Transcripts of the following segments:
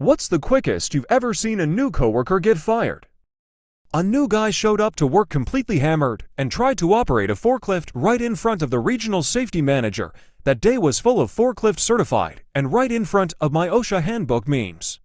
What's the quickest you've ever seen a new coworker get fired? A new guy showed up to work completely hammered and tried to operate a forklift right in front of the regional safety manager. That day was full of forklift certified and right in front of my OSHA handbook memes.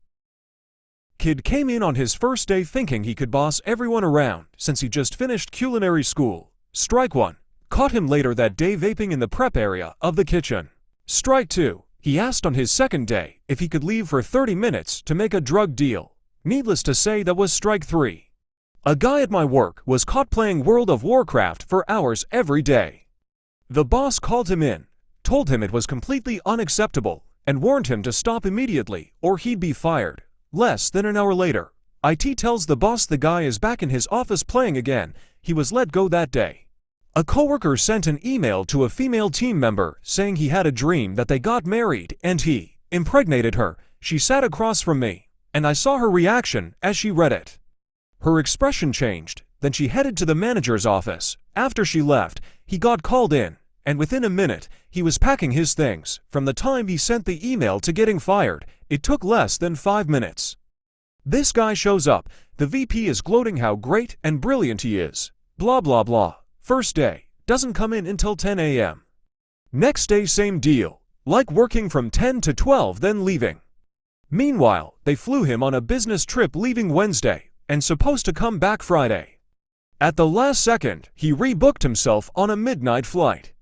Kid came in on his first day thinking he could boss everyone around since he just finished culinary school. Strike 1. Caught him later that day vaping in the prep area of the kitchen. Strike 2. He asked on his second day if he could leave for 30 minutes to make a drug deal. Needless to say, that was strike 3. A guy at my work was caught playing World of Warcraft for hours every day. The boss called him in, told him it was completely unacceptable, and warned him to stop immediately or he'd be fired. Less than an hour later, IT tells the boss the guy is back in his office playing again. He was let go that day. A coworker sent an email to a female team member saying he had a dream that they got married and he impregnated her. She sat across from me, and I saw her reaction as she read it. Her expression changed, then she headed to the manager's office. After she left, he got called in, and within a minute, he was packing his things. From the time he sent the email to getting fired, it took less than 5 minutes. This guy shows up, the VP is gloating how great and brilliant he is. Blah blah blah. First day, doesn't come in until 10 a.m. Next day, same deal, like working from 10 to 12 then leaving. Meanwhile, they flew him on a business trip leaving Wednesday and supposed to come back Friday. At the last second, he rebooked himself on a midnight flight.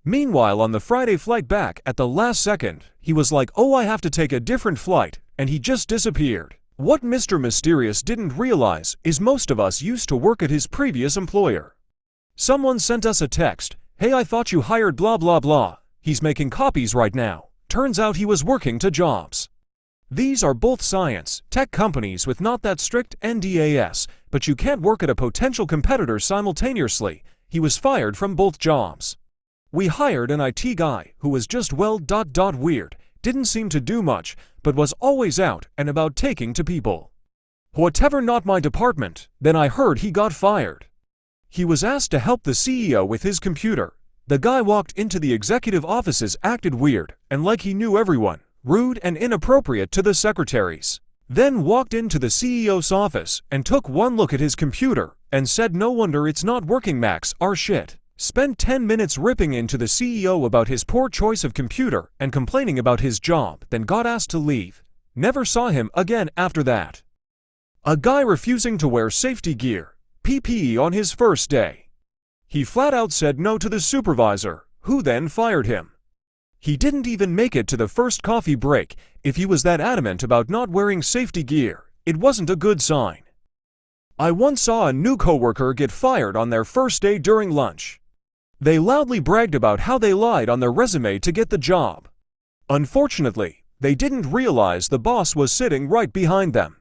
Meanwhile, on the Friday flight back at the last second, he was like, "Oh, I have to take a different flight," and he just disappeared. What Mr. Mysterious didn't realize is most of us used to work at his previous employer. Someone sent us a text, "Hey, I thought you hired blah blah blah. He's making copies right now." Turns out he was working 2 jobs. These are both science, tech companies with not that strict NDAS, but you can't work at a potential competitor simultaneously. He was fired from both jobs. We hired an IT guy who was just weird, didn't seem to do much, but was always out and about taking to people. Whatever, not my department. Then I heard he got fired. He was asked to help the CEO with his computer. The guy walked into the executive offices, acted weird, and like he knew everyone, rude and inappropriate to the secretaries. Then walked into the CEO's office and took one look at his computer and said, "No wonder it's not working, Max, our shit." Spent 10 minutes ripping into the CEO about his poor choice of computer and complaining about his job, then got asked to leave. Never saw him again after that. A guy refusing to wear safety gear, PPE, on his first day. He flat out said no to the supervisor, who then fired him. He didn't even make it to the first coffee break. If he was that adamant about not wearing safety gear, it wasn't a good sign. I once saw a new coworker get fired on their first day during lunch. They loudly bragged about how they lied on their resume to get the job. Unfortunately, they didn't realize the boss was sitting right behind them.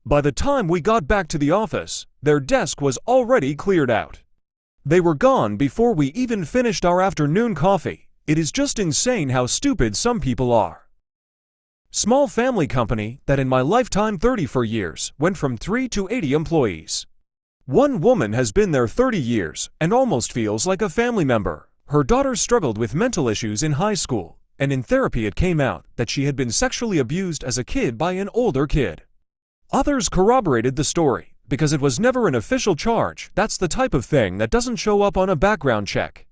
By the time we got back to the office, their desk was already cleared out. They were gone before we even finished our afternoon coffee. It is just insane how stupid some people are. Small family company that in my lifetime 34 years went from 3 to 80 employees. One woman has been there 30 years and almost feels like a family member. Her daughter struggled with mental issues in high school, and in therapy it came out that she had been sexually abused as a kid by an older kid. Others corroborated the story because it was never an official charge. That's the type of thing that doesn't show up on a background check.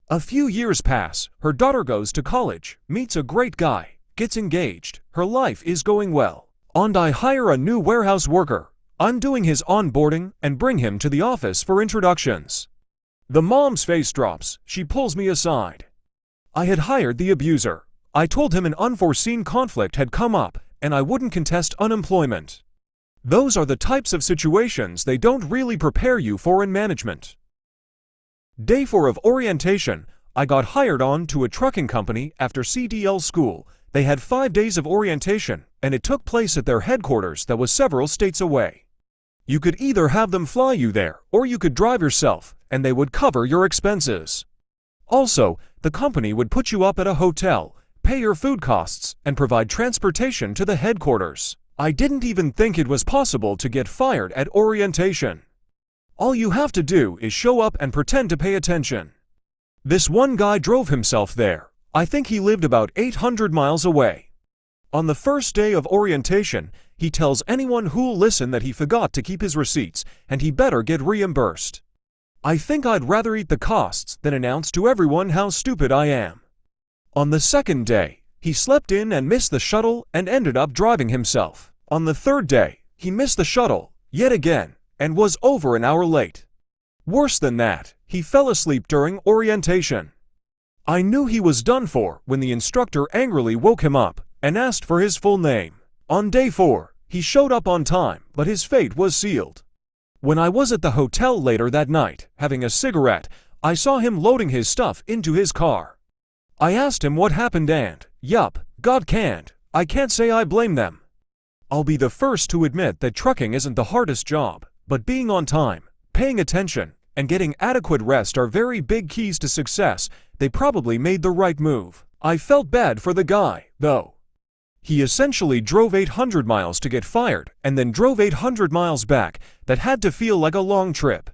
A few years pass, her daughter goes to college, meets a great guy, gets engaged, her life is going well. And I hire a new warehouse worker. I'm doing his onboarding and bring him to the office for introductions. The mom's face drops, she pulls me aside. I had hired the abuser. I told him an unforeseen conflict had come up and I wouldn't contest unemployment. Those are the types of situations they don't really prepare you for in management. Day 4 of orientation, I got hired on to a trucking company after CDL school. They had 5 days of orientation, and it took place at their headquarters that was several states away. You could either have them fly you there, or you could drive yourself, and they would cover your expenses. Also, the company would put you up at a hotel, pay your food costs, and provide transportation to the headquarters. I didn't even think it was possible to get fired at orientation. All you have to do is show up and pretend to pay attention. This one guy drove himself there. I think he lived about 800 miles away. On the first day of orientation, he tells anyone who'll listen that he forgot to keep his receipts and he better get reimbursed. I think I'd rather eat the costs than announce to everyone how stupid I am. On the second day, he slept in and missed the shuttle and ended up driving himself. On the third day, he missed the shuttle, yet again, and was over an hour late. Worse than that, he fell asleep during orientation. I knew he was done for when the instructor angrily woke him up and asked for his full name. On day 4, he showed up on time, but his fate was sealed. When I was at the hotel later that night, having a cigarette, I saw him loading his stuff into his car. I asked him what happened and, yup, got canned. I can't say I blame them. I'll be the first to admit that trucking isn't the hardest job, but being on time, paying attention, and getting adequate rest are very big keys to success. They probably made the right move. I felt bad for the guy, though. He essentially drove 800 miles to get fired and then drove 800 miles back. That had to feel like a long trip.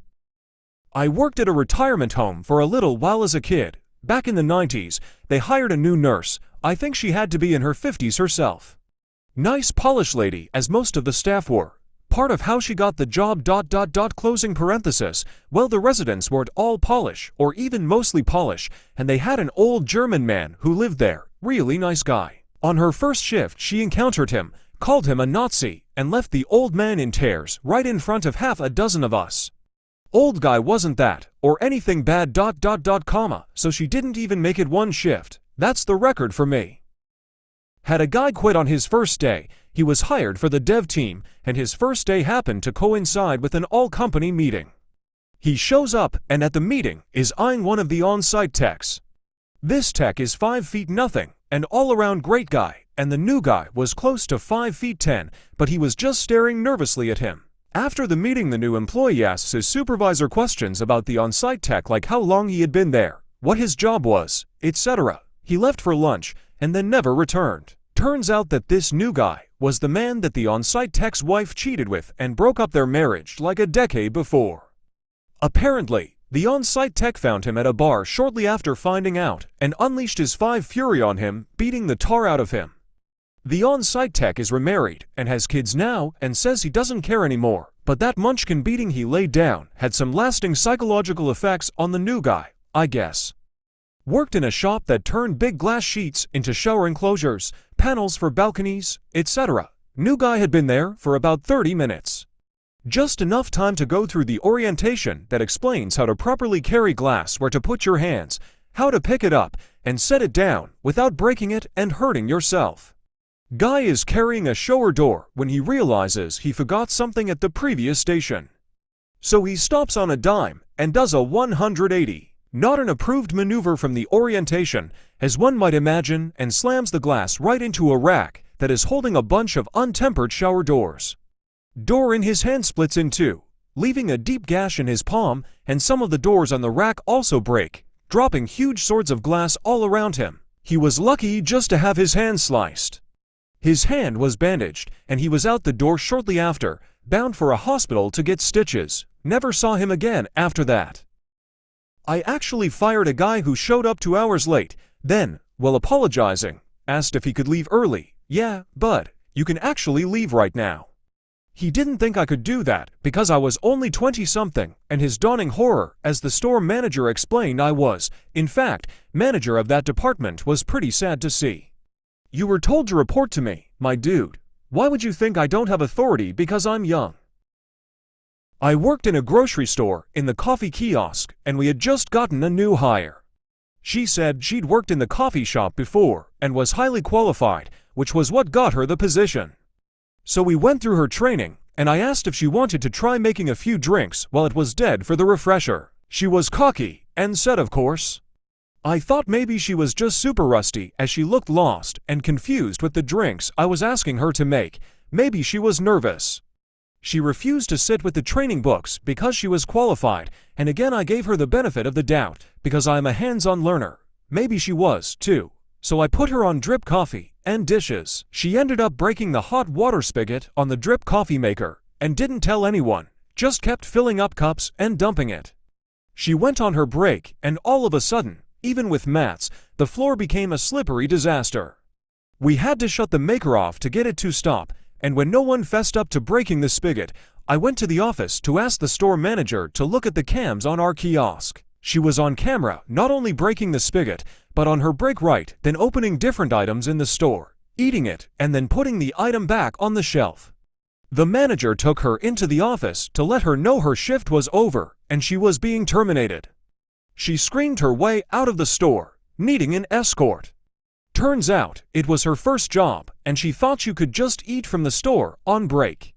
I worked at a retirement home for a little while as a kid. Back in the 90s, they hired a new nurse. I think she had to be in her 50s herself. Nice polished lady, as most of the staff were. Part of how she got the job ... closing parenthesis. Well, the residents weren't all polish, or even mostly polish, and they had an old German man who lived there. Really nice guy. On her first shift, she encountered him, called him a Nazi, and left the old man in tears right in front of half a dozen of us. Old guy wasn't that, or anything bad ... so she didn't even make it one shift. That's the record for me. Had a guy quit on his first day. He was hired for the dev team, and his first day happened to coincide with an all-company meeting. He shows up, and at the meeting, is eyeing one of the on-site techs. This tech is 5 feet nothing, an all-around great guy, and the new guy was close to 5 feet 10, but he was just staring nervously at him. After the meeting, the new employee asks his supervisor questions about the on-site tech, like how long he had been there, what his job was, etc. He left for lunch, and then never returned. Turns out that this new guy was the man that the on-site tech's wife cheated with and broke up their marriage like a decade before. Apparently, the on-site tech found him at a bar shortly after finding out and unleashed his 5 fury on him, beating the tar out of him. The on-site tech is remarried and has kids now and says he doesn't care anymore, but that munchkin beating he laid down had some lasting psychological effects on the new guy, I guess. Worked in a shop that turned big glass sheets into shower enclosures, panels for balconies, etc. New guy had been there for about 30 minutes. Just enough time to go through the orientation that explains how to properly carry glass, where to put your hands, how to pick it up and set it down without breaking it and hurting yourself. Guy is carrying a shower door when he realizes he forgot something at the previous station. So he stops on a dime and does a 180. Not an approved maneuver from the orientation, as one might imagine, and slams the glass right into a rack that is holding a bunch of untempered shower doors. Door in his hand splits in two, leaving a deep gash in his palm, and some of the doors on the rack also break, dropping huge swords of glass all around him. He was lucky just to have his hand sliced. His hand was bandaged, and he was out the door shortly after, bound for a hospital to get stitches. Never saw him again after that. I actually fired a guy who showed up 2 hours late, then, while apologizing, asked if he could leave early. Yeah, but you can actually leave right now. He didn't think I could do that because I was only 20-something, and his dawning horror, as the store manager explained I was, in fact, manager of that department, was pretty sad to see. You were told to report to me, my dude. Why would you think I don't have authority because I'm young? I worked in a grocery store in the coffee kiosk, and we had just gotten a new hire. She said she'd worked in the coffee shop before and was highly qualified, which was what got her the position. So we went through her training, and I asked if she wanted to try making a few drinks while it was dead for the refresher. She was cocky and said of course. I thought maybe she was just super rusty as she looked lost and confused with the drinks I was asking her to make. Maybe she was nervous. She refused to sit with the training books because she was qualified, and again I gave her the benefit of the doubt because I am a hands-on learner. Maybe she was, too. So I put her on drip coffee and dishes. She ended up breaking the hot water spigot on the drip coffee maker and didn't tell anyone, just kept filling up cups and dumping it. She went on her break, and all of a sudden, even with mats, the floor became a slippery disaster. We had to shut the maker off to get it to stop, and when no one fessed up to breaking the spigot, I went to the office to ask the store manager to look at the cams on our kiosk. She was on camera not only breaking the spigot, but on her break right, then opening different items in the store, eating it, and then putting the item back on the shelf. The manager took her into the office to let her know her shift was over and she was being terminated. She screamed her way out of the store, needing an escort. Turns out, it was her first job and she thought you could just eat from the store on break.